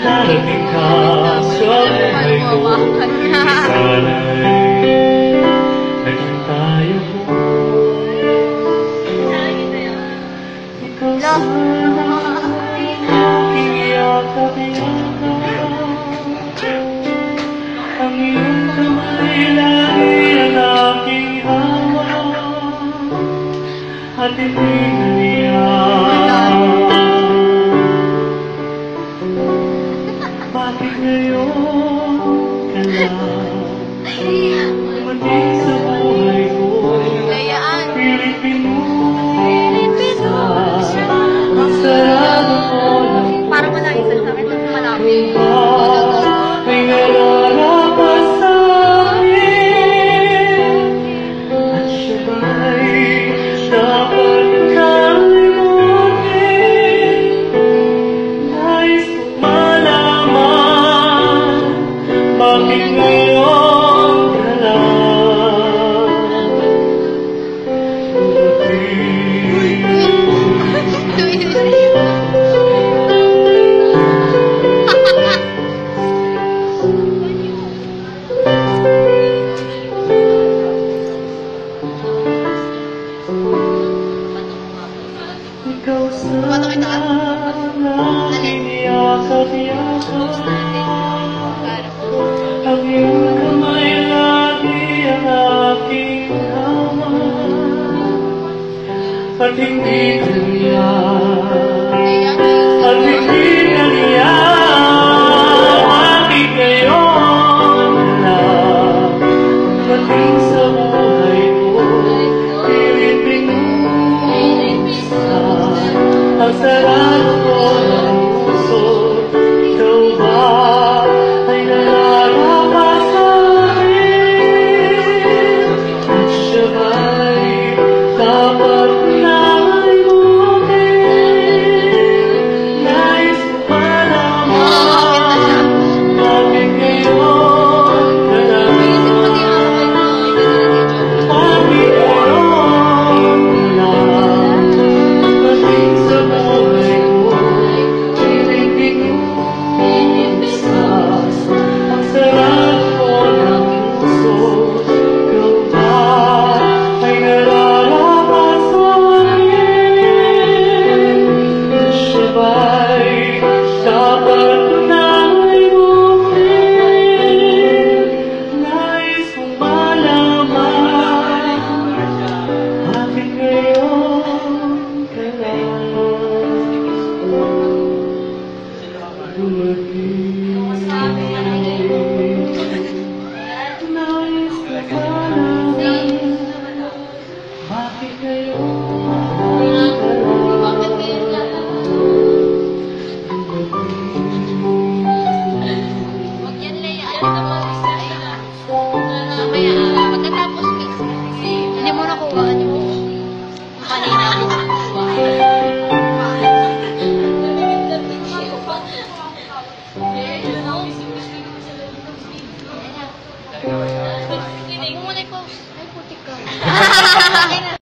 darating ka sa buhay ko. Sana'y naging tayo mo. Ikaw sana aking yakap-yakap. Ang iyong kamay lagi ang aking hawak. At hindi naniyak. Bakit ngayon ka lang dumating sa buhay ko? Pilit pinusa ang sarado ko ng parang wala isa sa akin, mas malapit. ay nalalapas sa akin. At siya ba'y dapat kalimutin? Nais kong malaman, bakit ngayon ka lang ikaw sana aking yakap-yakap. Ang iyong kamay lagi ang aking hawak. At hindi naniyak, at hindi naniyak. Bakit ngayon ka lang dumating sa buhay ko? Pilit pinusa ang sarado ko ng puso. Ikaw ba ay nalalapas sa akin? At siya ba'y dapat nalimutin? Nais ko malaman, bakit ngayon ka lang? Bakit ngayon ka lang dumating sa buhay ko? Pilit pinusa ang sarado ko ng puso. Ikaw ba ay nalalapas sa akin? At siya ba'y dapat nalimutin? Nais kong malaman, bakit ngayon ka lang dumating? Nais kong malaman, bakit ngayon ka lang Huwag yan, Leia. Ano naman isa? Mamaya, pagkatapos, hindi mo nakuha. Ano mo? Kanina mo nakuha. Thank you.